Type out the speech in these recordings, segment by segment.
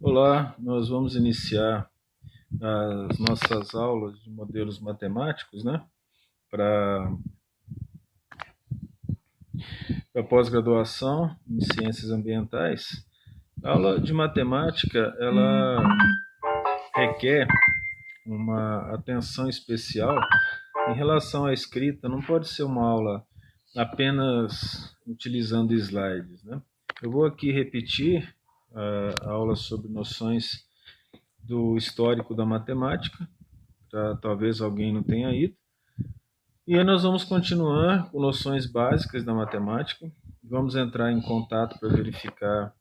Olá, nós vamos iniciar as nossas aulas de modelos matemáticos, né? Para a pós-graduação em ciências ambientais. A aula de matemática, ela requer uma atenção especial em relação à escrita. Não pode ser uma aula apenas utilizando slides, né? Eu vou aqui repetir a aula sobre noções do histórico da matemática, talvez alguém não tenha ido. E aí nós vamos continuar com noções básicas da matemática. Vamos entrar em contato para verificar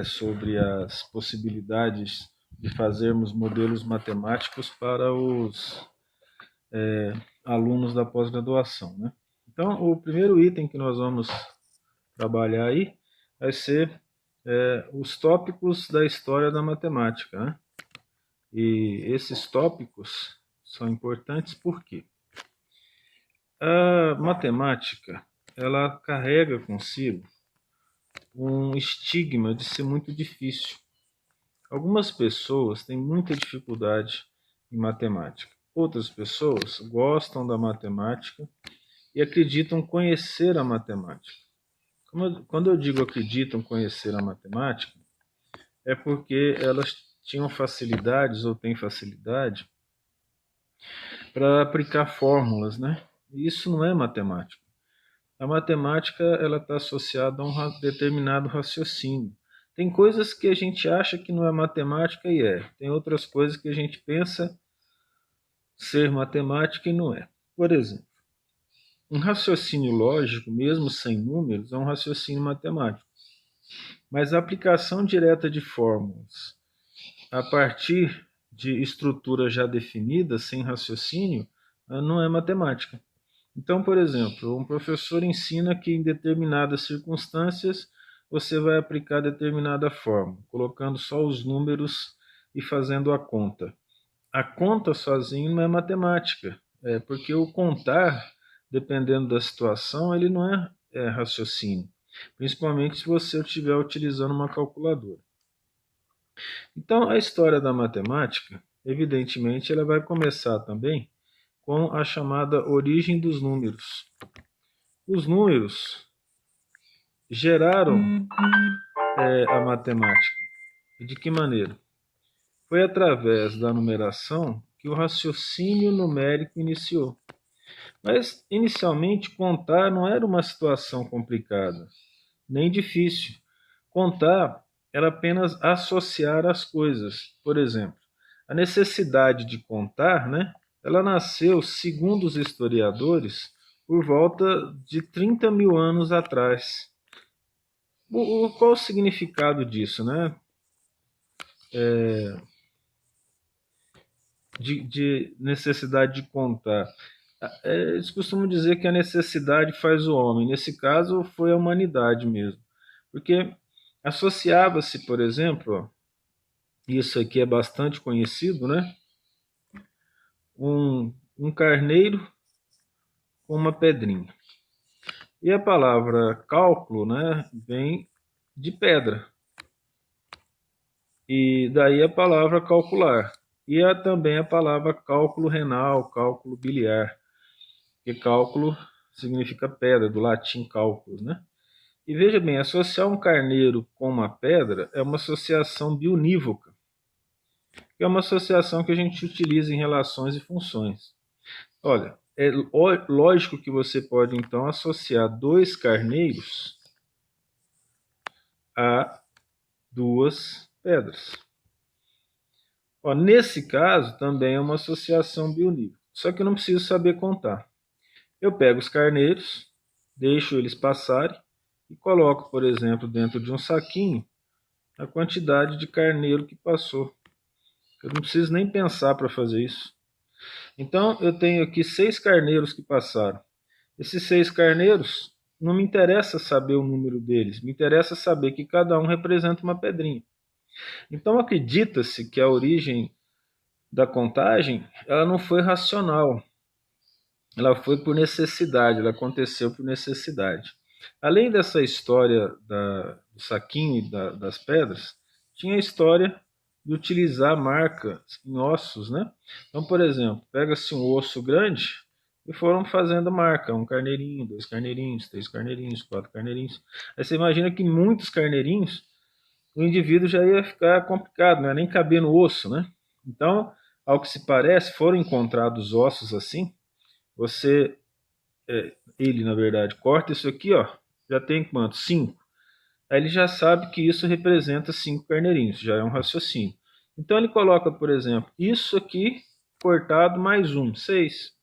sobre as possibilidades de fazermos modelos matemáticos para os alunos da pós-graduação, né? Então, o primeiro item que nós vamos trabalhar aí vai ser os tópicos da história da matemática, né? E esses tópicos são importantes porque a matemática, ela carrega consigo um estigma de ser muito difícil. Algumas pessoas têm muita dificuldade em matemática. Outras pessoas gostam da matemática e acreditam conhecer a matemática. Quando eu digo acreditam conhecer a matemática, é porque elas tinham facilidades ou têm facilidade para aplicar fórmulas, né? E isso não é matemática. A matemática ela está associada a um determinado raciocínio. Tem coisas que a gente acha que não é matemática e é. Tem outras coisas que a gente pensa ser matemática e não é. Por exemplo, um raciocínio lógico, mesmo sem números, é um raciocínio matemático. Mas a aplicação direta de fórmulas a partir de estruturas já definidas, sem raciocínio, não é matemática. Então, por exemplo, um professor ensina que em determinadas circunstâncias você vai aplicar determinada fórmula, colocando só os números e fazendo a conta. A conta sozinho não é matemática, porque o contar, dependendo da situação, ele não é raciocínio, principalmente se você estiver utilizando uma calculadora. Então, a história da matemática, evidentemente, ela vai começar também com a chamada origem dos números. Os números geraram a matemática. E de que maneira? Foi através da numeração que o raciocínio numérico iniciou. Mas, inicialmente, contar não era uma situação complicada, nem difícil. Contar era apenas associar as coisas. Por exemplo, a necessidade de contar, né, ela nasceu, segundo os historiadores, por volta de 30 mil anos atrás. Qual o significado disso, né? De necessidade de contar. Eles costumam dizer que a necessidade faz o homem. Nesse caso, foi a humanidade mesmo. Porque associava-se, por exemplo, isso aqui é bastante conhecido, né? Um carneiro com uma pedrinha. E a palavra cálculo, né, vem de pedra. E daí a palavra calcular. E também a palavra cálculo renal, cálculo biliar. Porque cálculo significa pedra, do latim cálculos, né? E veja bem, associar um carneiro com uma pedra é uma associação bionívoca, que é uma associação que a gente utiliza em relações e funções. Olha, é lógico que você pode então associar dois carneiros a duas pedras. Nesse caso, também é uma associação bionívoca, só que eu não preciso saber contar. Eu pego os carneiros, deixo eles passarem e coloco, por exemplo, dentro de um saquinho a quantidade de carneiro que passou. Eu não preciso nem pensar para fazer isso. Então, eu tenho aqui 6 carneiros que passaram. Esses 6 carneiros, não me interessa saber o número deles, me interessa saber que cada um representa uma pedrinha. Então, acredita-se que a origem da contagem ela não foi racional. ela foi por necessidade, ela aconteceu por necessidade. Além dessa história do saquinho e das pedras, tinha a história de utilizar marcas em ossos, né? Então, por exemplo, pega-se um osso grande e foram fazendo marca, um carneirinho, dois carneirinhos, três carneirinhos, quatro carneirinhos. Aí você imagina que muitos carneirinhos, o indivíduo já ia ficar complicado, não ia nem caber no osso, né? Então, ao que se parece, foram encontrados ossos assim, você, ele na verdade, corta isso aqui, ó, já tem quanto? 5. Aí ele já sabe que isso representa 5 carneirinhos, já é um raciocínio. Então ele coloca, por exemplo, isso aqui cortado mais um, 6.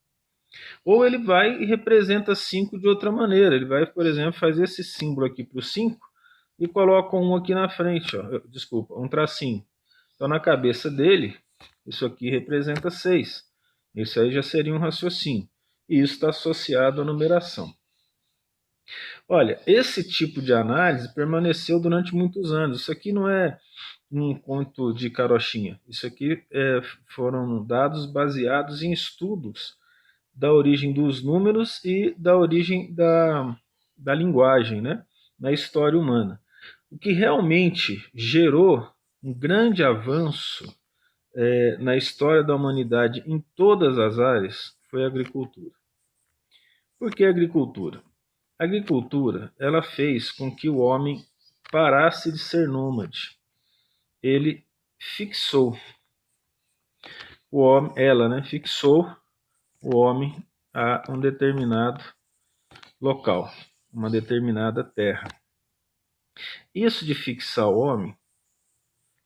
Ou ele vai e representa 5 de outra maneira. Ele vai, por exemplo, fazer esse símbolo aqui para o 5 e coloca um aqui na frente, ó, desculpa, um tracinho. Então na cabeça dele, isso aqui representa 6. Isso aí já seria um raciocínio. E isso está associado à numeração. Olha, esse tipo de análise permaneceu durante muitos anos. Isso aqui não é um conto de carochinha. Isso aqui foram dados baseados em estudos da origem dos números e da origem da linguagem, né, na história humana. O que realmente gerou um grande avanço na história da humanidade em todas as áreas foi a agricultura. Por que a agricultura? A agricultura, ela fez com que o homem parasse de ser nômade. Ele fixou o homem, ela, né, fixou o homem a um determinado local, uma determinada terra. Isso de fixar o homem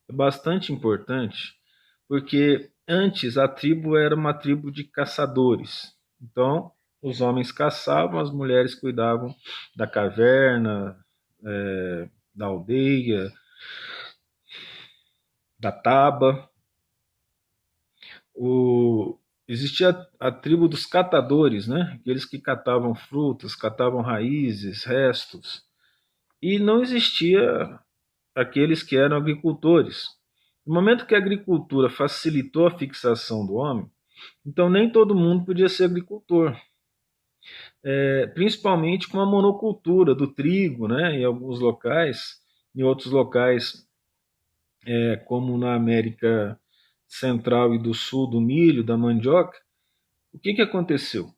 é bastante importante, porque antes a tribo era uma tribo de caçadores. Então, os homens caçavam, as mulheres cuidavam da caverna, da aldeia, da taba. Existia a tribo dos catadores, né? Aqueles que catavam frutas, catavam raízes, restos. E não existia aqueles que eram agricultores. No momento que a agricultura facilitou a fixação do homem, então nem todo mundo podia ser agricultor. Principalmente com a monocultura do trigo, né? Em alguns locais, em outros locais, como na América Central e do Sul, do milho, da mandioca, o que aconteceu?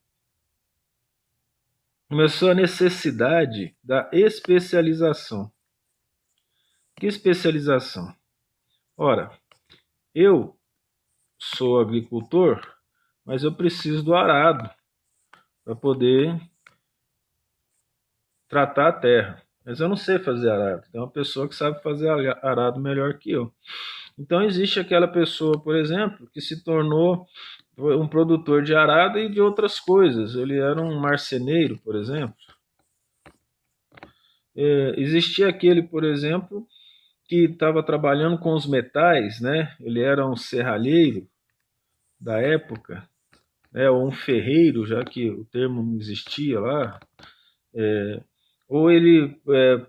Começou a necessidade da especialização. Que especialização? Ora, eu sou agricultor, mas eu preciso do arado para poder tratar a terra. Mas eu não sei fazer arado. Tem uma pessoa que sabe fazer arado melhor que eu. Então existe aquela pessoa, por exemplo, que se tornou um produtor de arado e de outras coisas. Ele era um marceneiro, por exemplo. Existia aquele, por exemplo, que estava trabalhando com os metais, né? Ele era um serralheiro da época, né? Ou um ferreiro, já que o termo não existia lá. Ou ele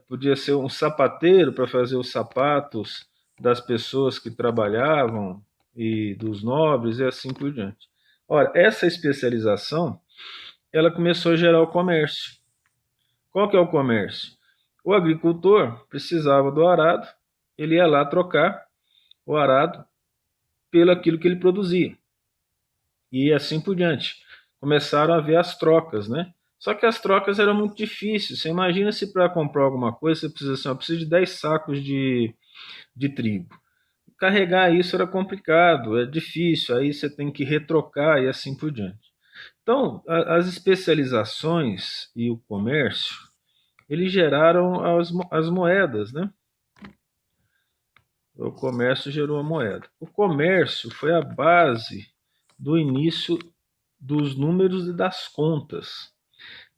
podia ser um sapateiro para fazer os sapatos das pessoas que trabalhavam e dos nobres e assim por diante. Ora, essa especialização, ela começou a gerar o comércio. Qual que é o comércio? O agricultor precisava do arado, ele ia lá trocar o arado pelo aquilo que ele produzia. E assim por diante. Começaram a haver as trocas, né? Só que as trocas eram muito difíceis. Você imagina se para comprar alguma coisa você precisa assim, eu preciso de 10 sacos de trigo. Carregar isso era complicado, é difícil, aí você tem que retrocar e assim por diante. Então, as especializações e o comércio, eles geraram as moedas, né? O comércio gerou a moeda. O comércio foi a base do início dos números e das contas.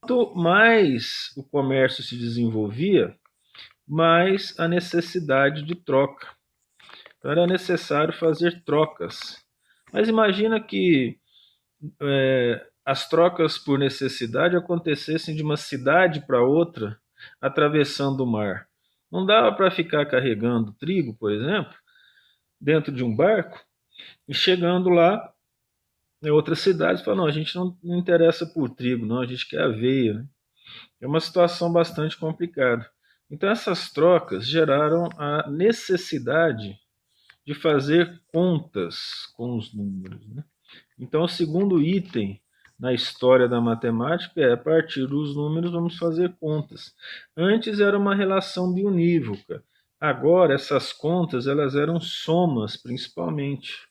Quanto mais o comércio se desenvolvia, mais a necessidade de troca. Então era necessário fazer trocas. Mas imagina que as trocas por necessidade acontecessem de uma cidade para outra, atravessando o mar. Não dava para ficar carregando trigo, por exemplo, dentro de um barco e chegando lá outras cidades falam, não, a gente não interessa por trigo, não, a gente quer aveia, né? É uma situação bastante complicada. Então essas trocas geraram a necessidade de fazer contas com os números, né? Então o segundo item na história da matemática é, a partir dos números vamos fazer contas. Antes era uma relação biunívoca. Agora essas contas elas eram somas principalmente,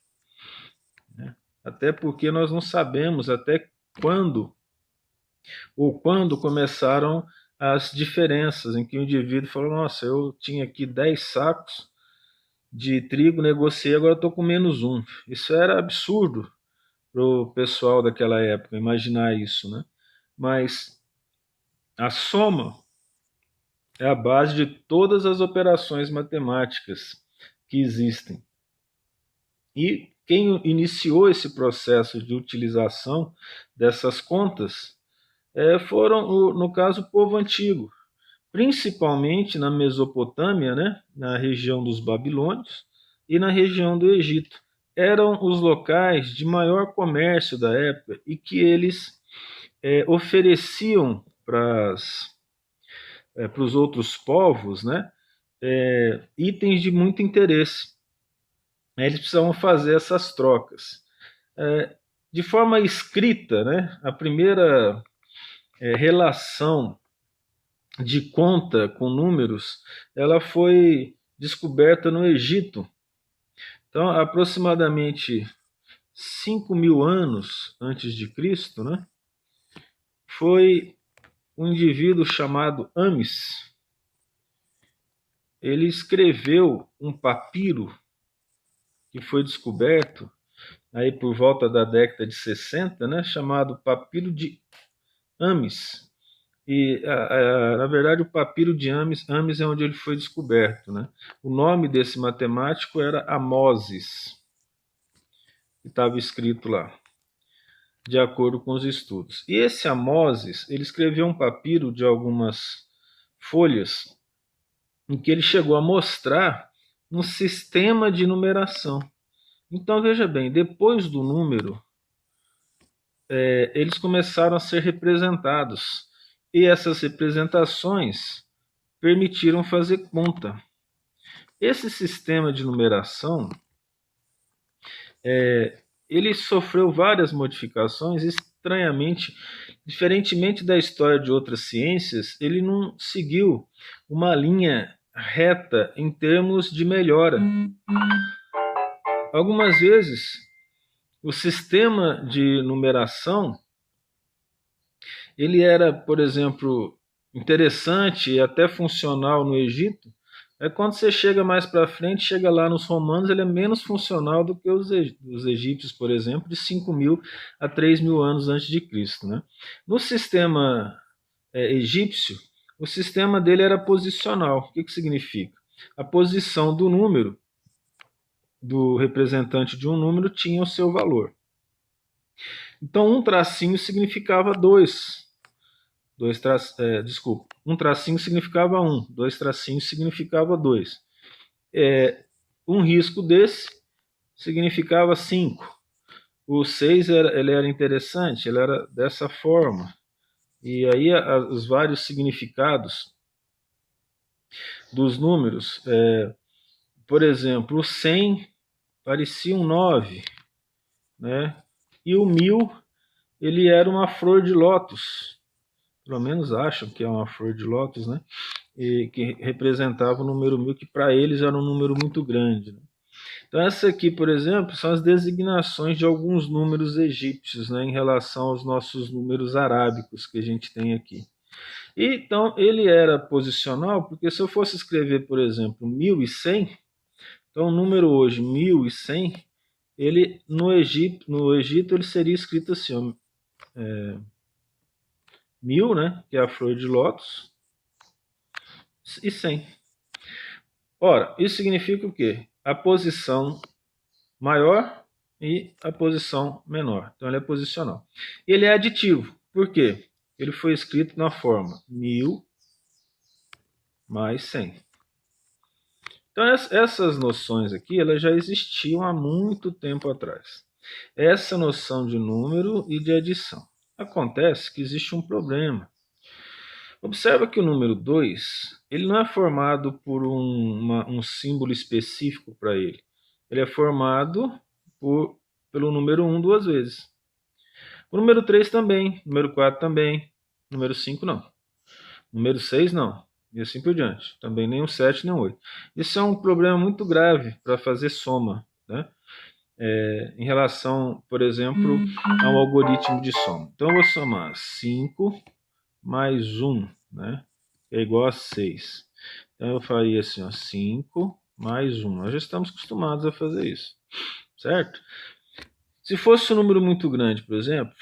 né? Até porque nós não sabemos até quando ou quando começaram as diferenças em que o indivíduo falou, nossa, eu tinha aqui 10 sacos de trigo, negociei, agora estou com menos um. Isso era absurdo para o pessoal daquela época imaginar isso, né? Mas a soma é a base de todas as operações matemáticas que existem. E quem iniciou esse processo de utilização dessas contas foram, no caso, o povo antigo, principalmente na Mesopotâmia, né, na região dos Babilônios e na região do Egito. Eram os locais de maior comércio da época e que eles ofereciam para os outros povos, né, itens de muito interesse. Eles precisavam fazer essas trocas. De forma escrita, né, a primeira relação de conta com números, ela foi descoberta no Egito. Então, aproximadamente 5.000 anos antes de Cristo, né, foi um indivíduo chamado Amis. Ele escreveu um papiro que foi descoberto aí por volta da década de 60, né, chamado Papiro de Amis. E, na verdade, o papiro de Amis é onde ele foi descoberto, né? O nome desse matemático era Amoses, que estava escrito lá, de acordo com os estudos. E esse Amoses, ele escreveu um papiro de algumas folhas, em que ele chegou a mostrar um sistema de numeração. Então, veja bem, depois do número, eles começaram a ser representados. E essas representações permitiram fazer conta. Esse sistema de numeração, ele sofreu várias modificações, estranhamente, diferentemente da história de outras ciências, ele não seguiu uma linha reta em termos de melhora. Algumas vezes, o sistema de numeração, ele era, por exemplo, interessante e até funcional no Egito. Quando você chega mais para frente, chega lá nos romanos, ele é menos funcional do que os egípcios, por exemplo, de 5.000 a 3.000 anos antes de Cristo, né? No sistema egípcio, o sistema dele era posicional. O que significa? A posição do número, do representante de um número, tinha o seu valor. Então, um tracinho significava 2. Um tracinho significava 1, 2 tracinhos significava 2. Um risco desse significava 5. O 6 ele era interessante, ele era dessa forma. E aí os vários significados dos números, por exemplo, o 100 parecia um 9, né? E o 1.000 ele era uma flor de lótus. Pelo menos acham que é uma flor de lótus, né? E que representava o número 1.000, que para eles era um número muito grande, né? Então essa aqui, por exemplo, são as designações de alguns números egípcios, né, em relação aos nossos números arábicos que a gente tem aqui. E, então ele era posicional, porque se eu fosse escrever, por exemplo, 1.100, então o número hoje 1.100, ele no Egito ele seria escrito assim, ó, 1.000, né, que é a flor de lótus, e 100. Ora, isso significa o quê? A posição maior e a posição menor. Então ele é posicional. Ele é aditivo. Por quê? Ele foi escrito na forma 1.000 mais 100. Então essas noções aqui, elas já existiam há muito tempo atrás. essa noção de número e de adição. Acontece que existe um problema. Observa que o número 2 ele não é formado por um símbolo específico para ele. Ele é formado pelo número 1 duas vezes. O número 3 também, número 4 também, número 5 não. Número 6 não, e assim por diante. Também nem o 7 nem o 8. Isso é um problema muito grave para fazer soma, né? Em relação, por exemplo, ao algoritmo de soma. Então eu vou somar 5 mais 1, né? É igual a 6. Então eu faria assim, ó, 5 mais 1. Nós já estamos acostumados a fazer isso, certo? Se fosse um número muito grande, por exemplo,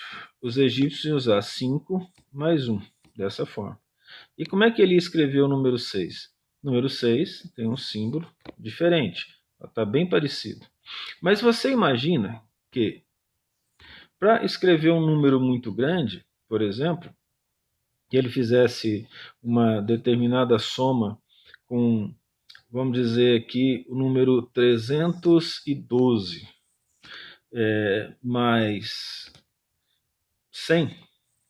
os egípcios iam usar 5 mais 1, dessa forma. E como é que ele escreveu o número 6? O número 6 tem um símbolo diferente, está bem parecido. Mas você imagina que para escrever um número muito grande, por exemplo, que ele fizesse uma determinada soma com, vamos dizer aqui, o número 312 mais 100,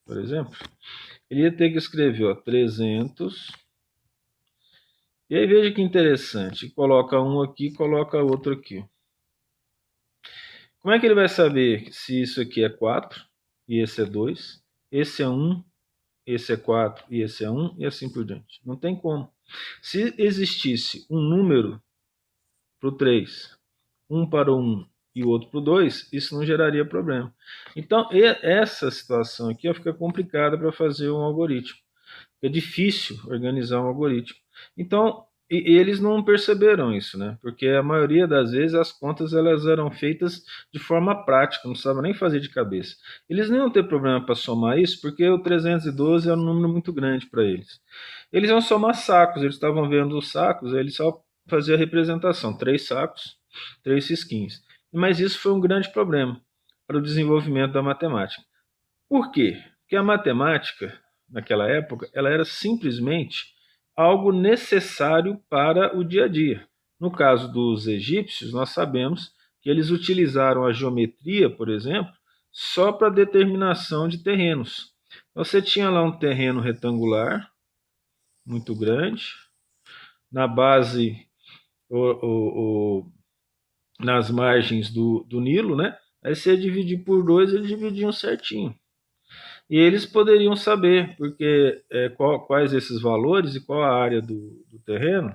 por exemplo, ele ia ter que escrever 300. E aí veja que interessante, coloca um aqui e coloca outro aqui. Como é que ele vai saber se isso aqui é 4 e esse é 2, esse é 1, esse é 4 e esse é 1 e assim por diante? Não tem como. Se existisse um número para o 3, um para o 1 e o outro para o 2, isso não geraria problema. Então, essa situação aqui fica complicada para fazer um algoritmo. É difícil organizar um algoritmo. Então, eles não perceberam isso, né? Porque a maioria das vezes as contas elas eram feitas de forma prática, não precisava nem fazer de cabeça. Eles não iam ter problema para somar isso, porque o 312 era um número muito grande para eles. Eles iam somar sacos, eles estavam vendo os sacos, eles só faziam a representação, 3 sacos, 3 cisquinhos. Mas isso foi um grande problema para o desenvolvimento da matemática. Por quê? Porque a matemática, naquela época, ela era simplesmente algo necessário para o dia a dia. No caso dos egípcios, nós sabemos que eles utilizaram a geometria, por exemplo, só para determinação de terrenos. Você tinha lá um terreno retangular, muito grande, na base, nas margens do Nilo, né? Aí você dividir por 2, eles dividiam certinho. E eles poderiam saber porque quais esses valores e qual a área do terreno,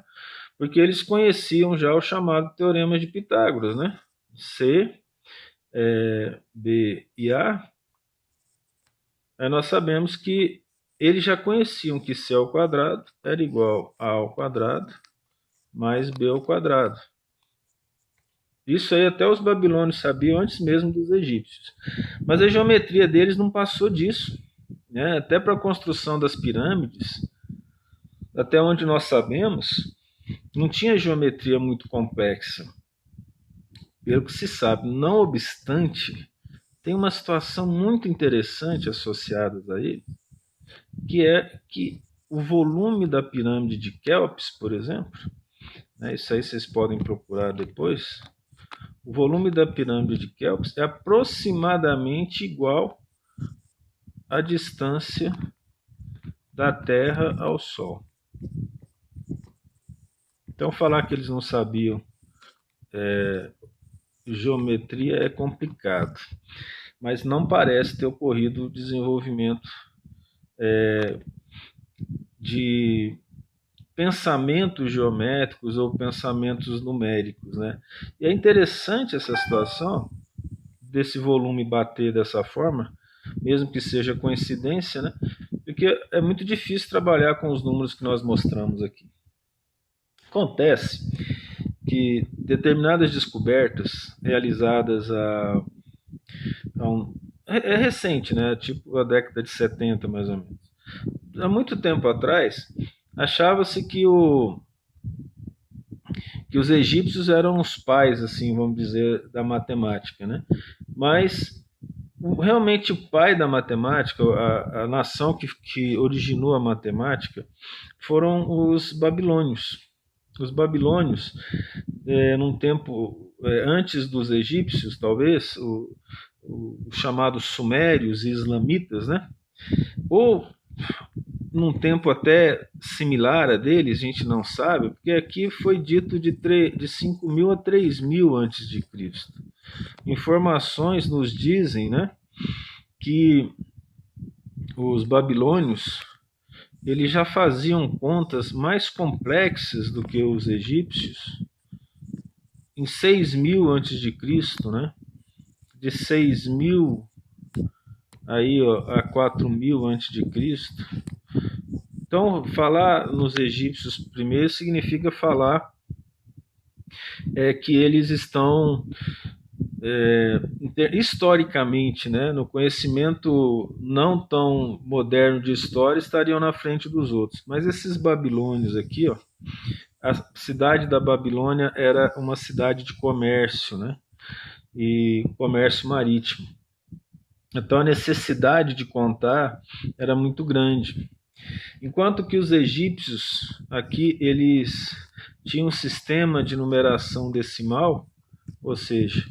porque eles conheciam já o chamado Teorema de Pitágoras, né? C, B e A. Aí nós sabemos que eles já conheciam que C ao quadrado era igual a ao quadrado mais B ao quadrado. Isso aí até os babilônios sabiam antes mesmo dos egípcios. Mas a geometria deles não passou disso. Né? Até para a construção das pirâmides, até onde nós sabemos, não tinha geometria muito complexa. Pelo que se sabe, não obstante, tem uma situação muito interessante associada a ele, que é que o volume da pirâmide de Quéops, por exemplo, né, isso aí vocês podem procurar depois, o volume da pirâmide de Quéops é aproximadamente igual à distância da Terra ao Sol. Então, falar que eles não sabiam geometria é complicado, mas não parece ter ocorrido o desenvolvimento de pensamentos geométricos ou pensamentos numéricos, né? E é interessante essa situação desse volume bater dessa forma, mesmo que seja coincidência, né? Porque é muito difícil trabalhar com os números que nós mostramos aqui. Acontece que determinadas descobertas realizadas é recente, né? Tipo a década de 70, mais ou menos. Há muito tempo atrás, achava-se que os egípcios eram os pais, assim, vamos dizer, da matemática, né? Mas realmente o pai da matemática, a nação que originou a matemática, foram os babilônios. Os babilônios, num tempo antes dos egípcios, talvez, os chamados sumérios e islamitas, né? Ou num tempo até similar a deles, a gente não sabe, porque aqui foi dito de 5.000 a 3.000 antes de Cristo. Informações nos dizem, né, que os babilônios eles já faziam contas mais complexas do que os egípcios em 6.000 antes de Cristo, né? De 6.000 aí, ó, a 4.000 antes de Cristo. Então, falar nos egípcios primeiro significa falar que eles estão historicamente, né, no conhecimento não tão moderno de história, estariam na frente dos outros. Mas esses babilônios aqui, ó, a cidade da Babilônia era uma cidade de comércio, né, e comércio marítimo. Então a necessidade de contar era muito grande. Enquanto que os egípcios aqui eles tinham um sistema de numeração decimal, ou seja,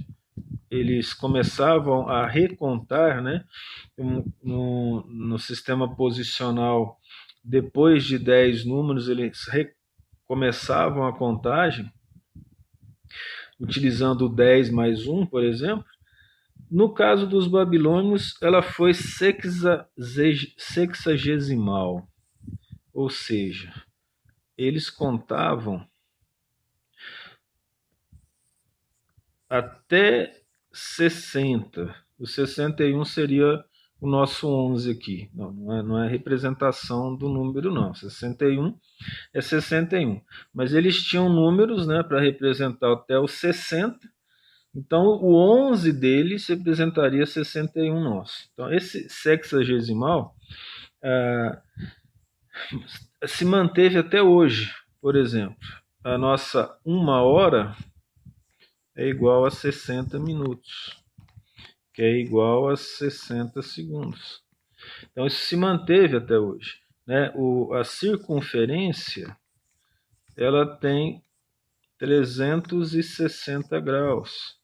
eles começavam a recontar, né, no sistema posicional, depois de 10 números, eles começavam a contagem, utilizando o 10 mais 1, por exemplo. No caso dos babilônios, ela foi sexagesimal, ou seja, eles contavam até 60. O 61 seria o nosso 11 aqui. Não é representação do número, não. 61 é 61. Mas eles tinham números, né, para representar até o 60. Então, o 11 deles representaria 61 nosso. Então, esse sexagesimal se manteve até hoje. Por exemplo, a nossa 1 hora é igual a 60 minutos, que é igual a 60 segundos. Então, isso se manteve até hoje, né? A circunferência ela tem 360 graus,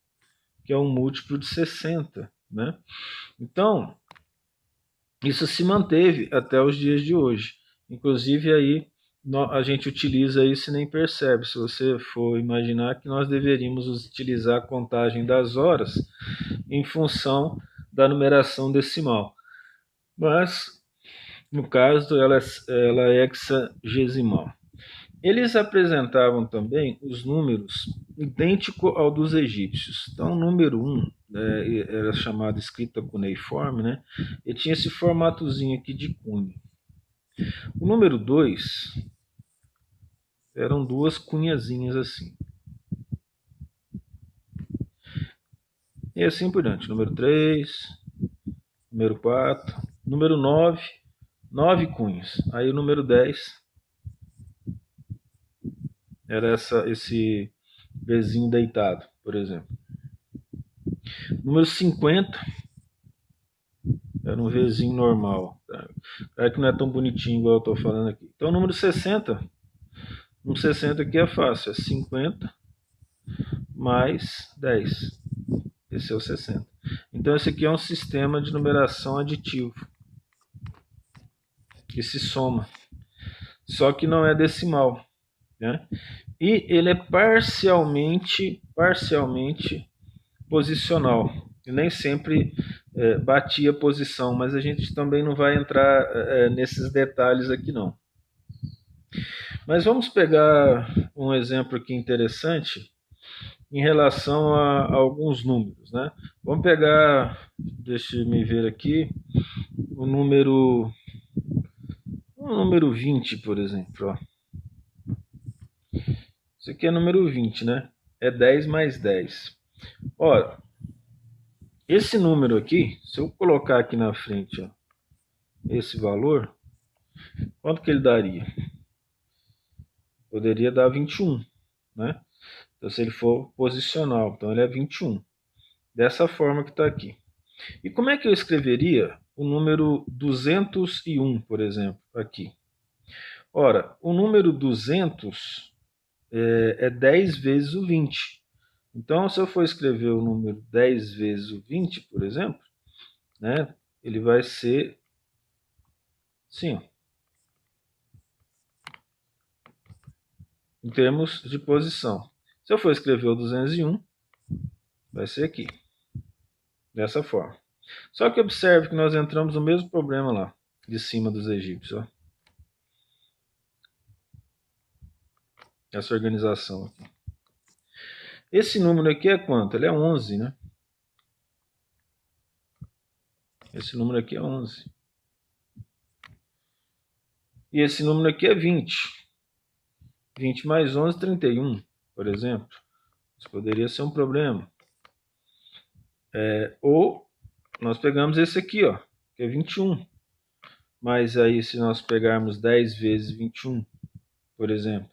que é um múltiplo de 60, né? Então, isso se manteve até os dias de hoje. Inclusive, aí a gente utiliza isso e nem percebe. Se você for imaginar que nós deveríamos utilizar a contagem das horas em função da numeração decimal. Mas, no caso, ela é hexagesimal. Eles apresentavam também os números idênticos ao dos egípcios. Então, o número 1 era chamado escrita cuneiforme, né? E tinha esse formatozinho aqui de cunho. O número 2 eram duas cunhazinhas assim. E assim por diante. Número 3, número 4, número 9, 9 cunhos. Aí o número 10 era esse Vzinho deitado, por exemplo. Número 50 era um Vzinho normal. Tá? Que não é tão bonitinho igual eu estou falando aqui. Então o número 60, um 60 aqui é fácil, é 50 mais 10. Esse é o 60. Então esse aqui é um sistema de numeração aditivo, que se soma. Só que não é decimal, né? E ele é parcialmente posicional. E nem sempre batia posição, mas a gente também não vai entrar nesses detalhes aqui não. Mas vamos pegar um exemplo aqui interessante em relação a alguns números, né? Vamos pegar, deixa eu me ver aqui, o número 20, por exemplo. Ó. Isso aqui é número 20, né? É 10 mais 10. Ora, esse número aqui, se eu colocar aqui na frente, ó, esse valor, quanto que ele daria? Poderia dar 21, né? Então, se ele for posicional, então ele é 21. Dessa forma que está aqui. E como é que eu escreveria o número 201, por exemplo, aqui? Ora, o número 200 é 10 vezes o 20. Então, se eu for escrever o número 10 vezes o 20, por exemplo, né, ele vai ser assim, ó, em termos de posição. Se eu for escrever o 201, vai ser aqui, dessa forma. Só que observe que nós entramos no mesmo problema lá, de cima dos egípcios. Ó. Essa organização aqui. Esse número aqui é quanto? Ele é 11, né? Esse número aqui é 11. E esse número aqui é 20. 20 mais 11, 31, por exemplo. Isso poderia ser um problema. Ou nós pegamos esse aqui, ó, que é 21. Mas aí, se nós pegarmos 10 vezes 21, por exemplo,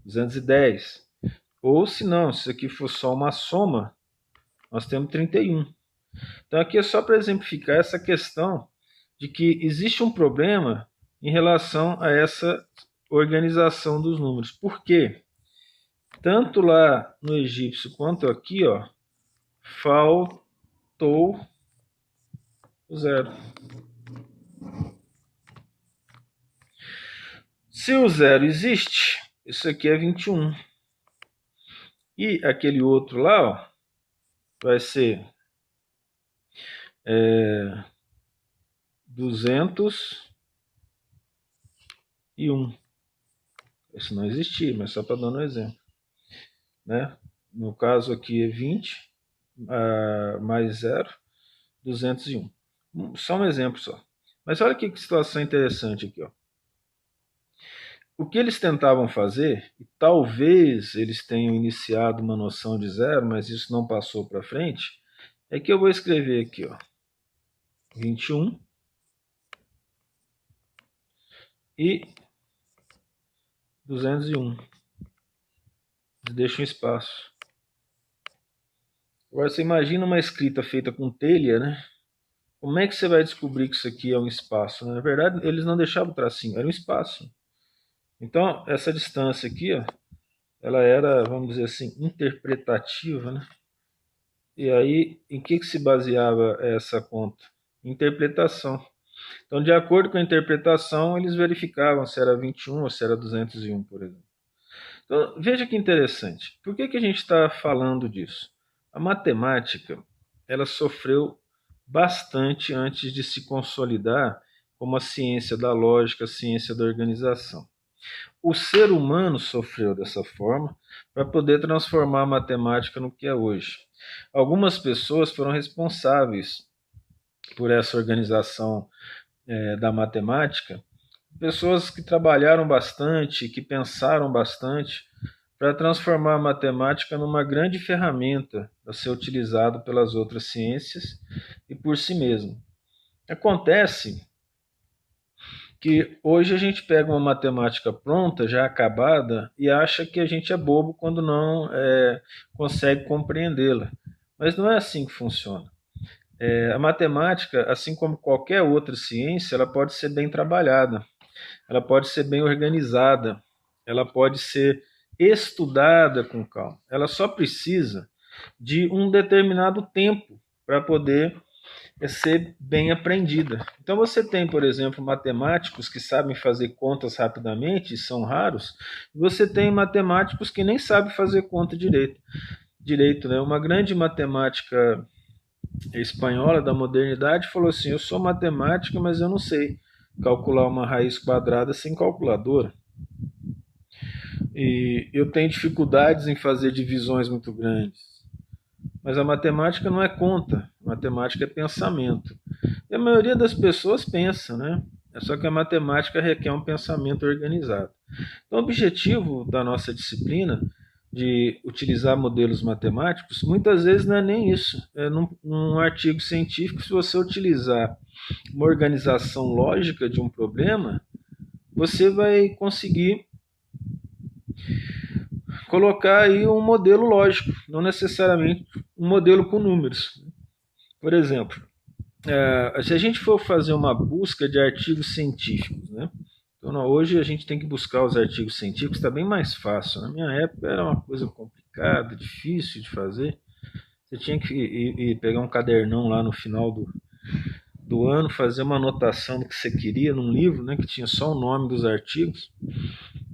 210. Ou se não, se isso aqui for só uma soma, nós temos 31. Então aqui é só para exemplificar essa questão de que existe um problema em relação a essa organização dos números. Por quê? Tanto lá no egípcio quanto aqui, ó, faltou o zero. Se o zero existe, isso aqui é 21. E aquele outro lá, ó, vai ser 201. Esse não existia, mas só para dar um exemplo. Né? No caso aqui é 20 mais 0, 201. Só um exemplo só. Mas olha que situação interessante aqui. Ó. O que eles tentavam fazer, e talvez eles tenham iniciado uma noção de zero, mas isso não passou para frente, é que eu vou escrever aqui, ó, 21 e 201. Deixa um espaço. Agora você imagina uma escrita feita com telha, né? Como é que você vai descobrir que isso aqui é um espaço? Na verdade, eles não deixavam o tracinho, era um espaço. Então, essa distância aqui, ó, ela era, vamos dizer assim, interpretativa, né? E aí, em que se baseava essa conta? Interpretação. Então, de acordo com a interpretação, eles verificavam se era 21 ou se era 201, por exemplo. Então, veja que interessante. Por que a gente está falando disso? A matemática, ela sofreu bastante antes de se consolidar como a ciência da lógica, a ciência da organização. O ser humano sofreu dessa forma para poder transformar a matemática no que é hoje. Algumas pessoas foram responsáveis por essa organização da matemática, pessoas que trabalharam bastante, que pensaram bastante para transformar a matemática numa grande ferramenta a ser utilizada pelas outras ciências e por si mesmo. Acontece que hoje a gente pega uma matemática pronta, já acabada, e acha que a gente é bobo quando não consegue compreendê-la. Mas não é assim que funciona. A matemática, assim como qualquer outra ciência, ela pode ser bem trabalhada, ela pode ser bem organizada, ela pode ser estudada com calma. Ela só precisa de um determinado tempo para poder ser bem aprendida. Então você tem, por exemplo, matemáticos que sabem fazer contas rapidamente, são raros, e você tem matemáticos que nem sabem fazer conta direito, né? Uma grande matemática espanhola da modernidade falou assim: eu sou matemática, mas eu não sei calcular uma raiz quadrada sem calculadora. E eu tenho dificuldades em fazer divisões muito grandes. Mas a matemática não é conta, a matemática é pensamento. E a maioria das pessoas pensa, né? É só que a matemática requer um pensamento organizado. Então, o objetivo da nossa disciplina de utilizar modelos matemáticos, muitas vezes não é nem isso. É num artigo científico, se você utilizar uma organização lógica de um problema, você vai conseguir colocar aí um modelo lógico, não necessariamente um modelo com números. Por exemplo, se a gente for fazer uma busca de artigos científicos, né? Então, hoje a gente tem que buscar os artigos científicos, está bem mais fácil. Na minha época era uma coisa complicada. complicado, difícil de fazer. Você tinha que ir pegar um cadernão lá no final do ano, fazer uma anotação do que você queria num livro, né, que tinha só o nome dos artigos.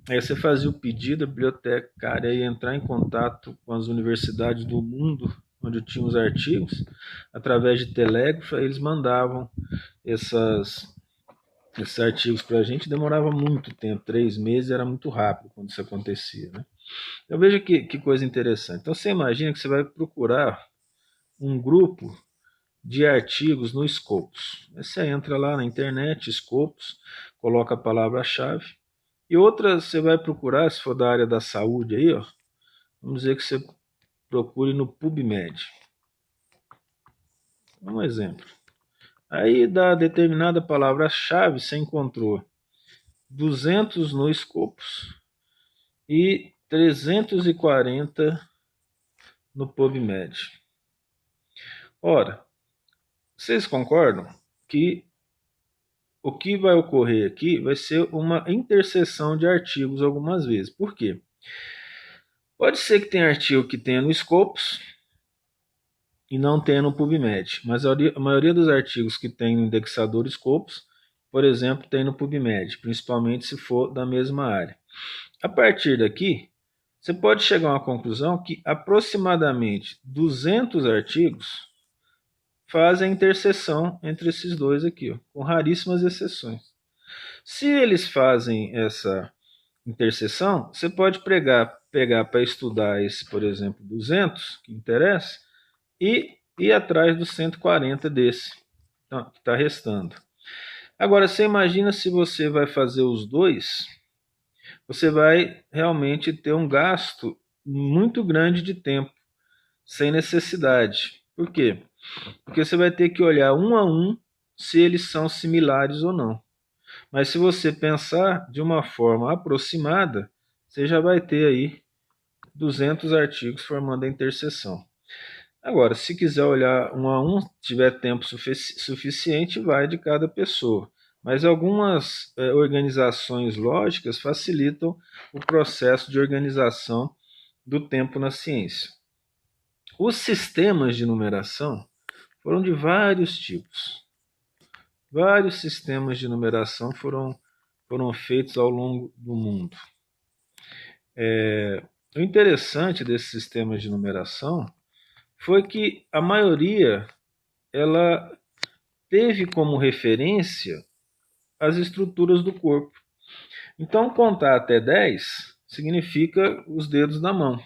Aí você fazia o pedido, a bibliotecária ia entrar em contato com as universidades do mundo onde tinham os artigos, através de telégrafo, aí eles mandavam esses artigos para a gente. Demorava muito tempo, 3 meses, era muito rápido quando isso acontecia, né? Eu vejo que coisa interessante. Então você imagina que você vai procurar um grupo de artigos no Scopus. Aí você entra lá na internet, Scopus, coloca a palavra-chave, e outras você vai procurar, se for da área da saúde aí, ó, vamos dizer que você procure no PubMed. Um exemplo. Aí da determinada palavra-chave você encontrou 200 no Scopus e 340 no PubMed. Ora, vocês concordam que o que vai ocorrer aqui vai ser uma interseção de artigos algumas vezes. Por quê? Pode ser que tenha artigo que tenha no Scopus e não tenha no PubMed, mas a maioria dos artigos que tem no indexador Scopus, por exemplo, tem no PubMed, principalmente se for da mesma área. A partir daqui, você pode chegar a uma conclusão que aproximadamente 200 artigos fazem a interseção entre esses dois aqui, ó, com raríssimas exceções. Se eles fazem essa interseção, você pode pegar para estudar esse, por exemplo, 200, que interessa, e ir atrás dos 140 desse, que está restando. Agora, você imagina se você vai fazer os dois, você vai realmente ter um gasto muito grande de tempo, sem necessidade. Por quê? Porque você vai ter que olhar um a um se eles são similares ou não. Mas se você pensar de uma forma aproximada, você já vai ter aí 200 artigos formando a interseção. Agora, se quiser olhar um a um, tiver tempo suficiente, vai de cada pessoa. Mas algumas organizações lógicas facilitam o processo de organização do tempo na ciência. Os sistemas de numeração foram de vários tipos. Vários sistemas de numeração foram feitos ao longo do mundo. O interessante desses sistemas de numeração foi que a maioria ela teve como referência as estruturas do corpo. Então, contar até 10 significa os dedos da mão.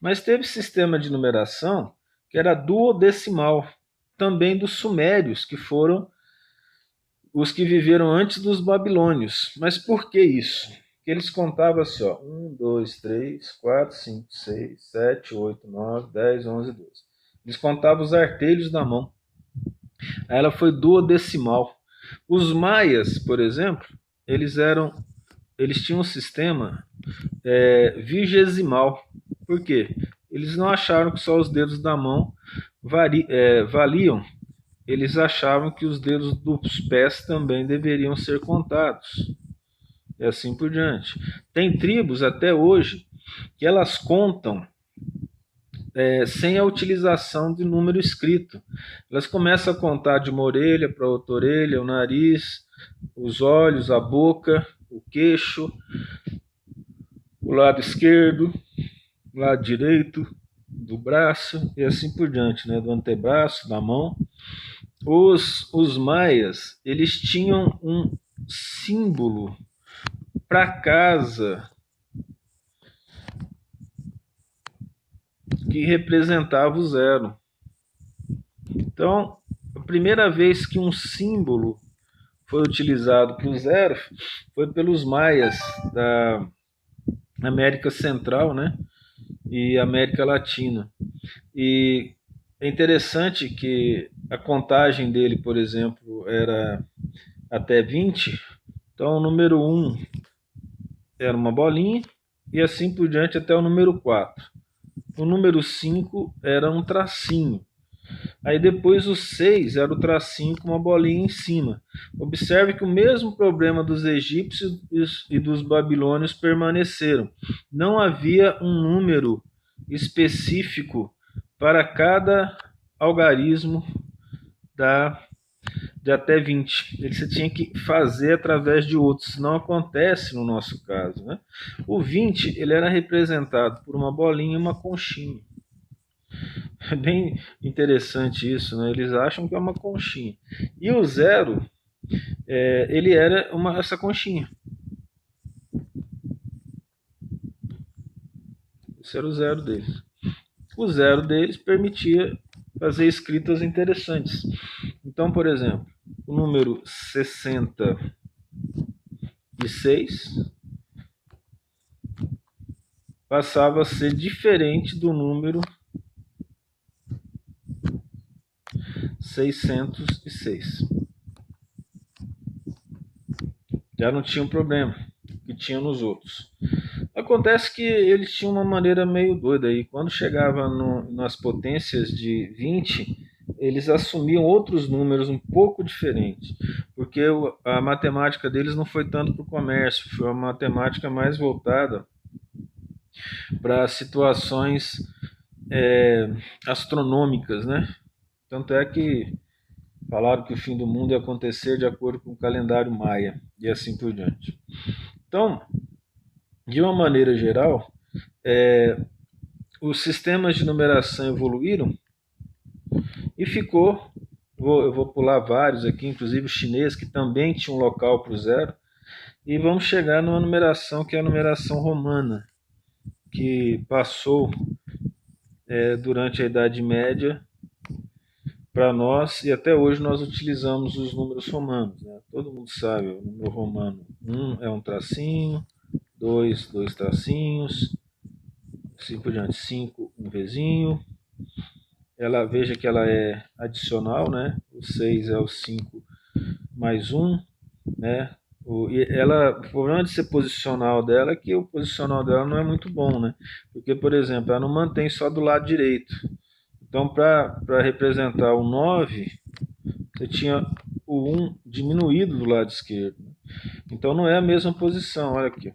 Mas teve sistema de numeração que era duodecimal, também dos sumérios, que foram os que viveram antes dos babilônios. Mas por que isso? Porque eles contavam assim, ó, 1, 2, 3, 4, 5, 6, 7, 8, 9, 10, 11, 12. Eles contavam os artelhos da mão. Aí ela foi duodecimal. Os maias, por exemplo, eles tinham um sistema vigesimal. Por quê? Eles não acharam que só os dedos da mão valiam. Eles achavam que os dedos dos pés também deveriam ser contados. E assim por diante. Tem tribos até hoje que elas contam sem a utilização de número escrito. Elas começam a contar de uma orelha para outra orelha, o nariz, os olhos, a boca, o queixo, o lado esquerdo, o lado direito do braço e assim por diante, né? Do antebraço, da mão. Os maias, eles tinham um símbolo para casa que representava o zero. Então, a primeira vez que um símbolo foi utilizado para o zero foi pelos maias da América Central, né? E América Latina. E é interessante que a contagem dele, por exemplo, era até 20. Então, o número 1 era uma bolinha e assim por diante até o número 4. O número 5 era um tracinho. Aí depois o 6 era o tracinho com uma bolinha em cima. Observe que o mesmo problema dos egípcios e dos babilônios permaneceram. Não havia um número específico para cada algarismo de até 20. Você tinha que fazer através de outros. Não acontece no nosso caso, né? O 20 ele era representado por uma bolinha e uma conchinha. É bem interessante isso, né? Eles acham que é uma conchinha. E o 0, ele era essa conchinha. Esse era o 0 deles. O 0 deles permitia fazer escritas interessantes. Então, por exemplo, o número 66 passava a ser diferente do número 606. Já não tinha um problema que tinha nos outros. Acontece que eles tinham uma maneira meio doida aí. Quando chegava nas potências de 20, eles assumiam outros números um pouco diferentes, porque a matemática deles não foi tanto para o comércio, foi uma matemática mais voltada para situações astronômicas, né? Tanto é que falaram que o fim do mundo ia acontecer de acordo com o calendário maia e assim por diante. Então, de uma maneira geral, os sistemas de numeração evoluíram e ficou, eu vou pular vários aqui, inclusive o chinês, que também tinha um local para o 0, e vamos chegar numa numeração que é a numeração romana, que passou durante a Idade Média para nós, e até hoje nós utilizamos os números romanos, né? Todo mundo sabe, o número romano 1 é um tracinho, 2, dois tracinhos, assim por diante, 5, um vezinho. Veja que ela é adicional, né? O 6 é o 5 mais 1, né? O problema de ser posicional dela é que o posicional dela não é muito bom, né? Porque, por exemplo, ela não mantém só do lado direito. Então, para representar o 9, você tinha o 1 diminuído do lado esquerdo. Então, não é a mesma posição, olha aqui.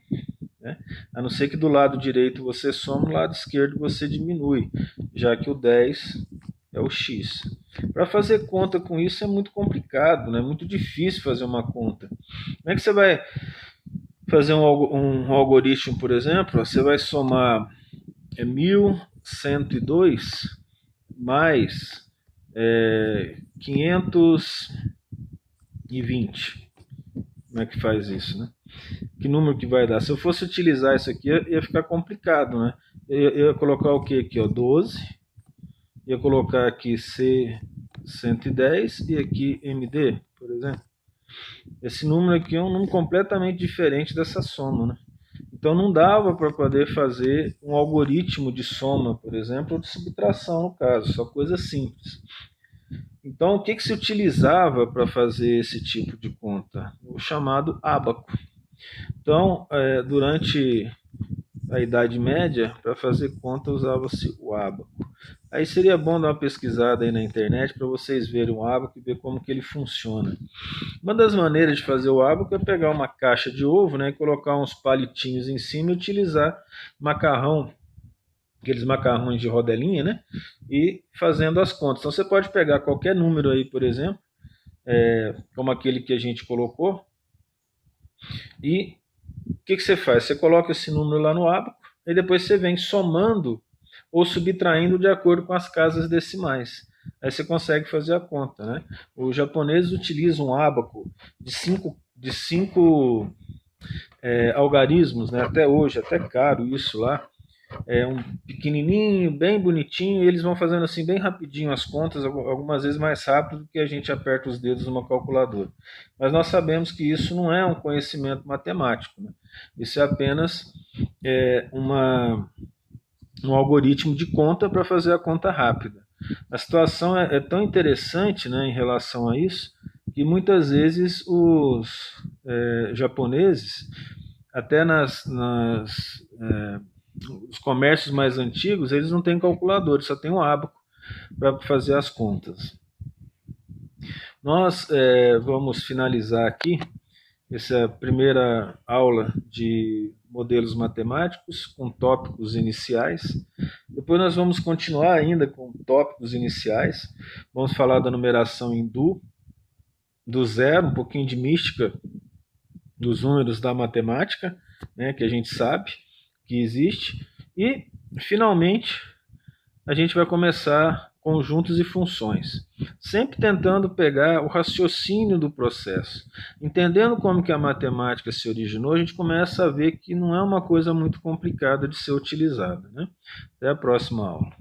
Né? A não ser que do lado direito você soma, do lado esquerdo você diminui, já que o 10 é o x. Para fazer conta com isso é muito complicado, né? É muito difícil fazer uma conta. Como é que você vai fazer um algoritmo, por exemplo? Você vai somar 1102 mais 520. Como é que faz isso, né? Que número que vai dar? Se eu fosse utilizar isso aqui, ia ficar complicado, né? Eu ia colocar o que aqui, ó? 12. Ia colocar aqui C110 e aqui MD, por exemplo. Esse número aqui é um número completamente diferente dessa soma, né? Então não dava para poder fazer um algoritmo de soma, por exemplo, ou de subtração no caso, só coisa simples. Então o que se utilizava para fazer esse tipo de conta? O chamado ábaco. Então, durante a Idade Média, para fazer conta usava-se o ábaco. Aí seria bom dar uma pesquisada aí na internet para vocês verem o ábaco e ver como que ele funciona. Uma das maneiras de fazer o ábaco é pegar uma caixa de ovo, né, e colocar uns palitinhos em cima e utilizar macarrão, aqueles macarrões de rodelinha, né, e fazendo as contas. Então você pode pegar qualquer número aí, por exemplo, como aquele que a gente colocou, e o que você faz? Você coloca esse número lá no ábaco e depois você vem somando ou subtraindo de acordo com as casas decimais. Aí você consegue fazer a conta, né? Os japoneses utilizam um ábaco de cinco algarismos, né? Até hoje, até caro isso lá. É um pequenininho, bem bonitinho, e eles vão fazendo assim bem rapidinho as contas, algumas vezes mais rápido do que a gente aperta os dedos numa calculadora. Mas nós sabemos que isso não é um conhecimento matemático, né? Isso é apenas um algoritmo de conta para fazer a conta rápida. A situação é tão interessante, né, em relação a isso, que muitas vezes os japoneses, até os comércios mais antigos, eles não têm calculador, só tem um ábaco para fazer as contas. Nós vamos finalizar aqui essa primeira aula de modelos matemáticos com tópicos iniciais. Depois nós vamos continuar ainda com tópicos iniciais. Vamos falar da numeração hindu, do zero, um pouquinho de mística dos números da matemática, né, que a gente sabe que existe. E, finalmente, a gente vai começar conjuntos e funções, sempre tentando pegar o raciocínio do processo. Entendendo como que a matemática se originou, a gente começa a ver que não é uma coisa muito complicada de ser utilizada, né? Até a próxima aula.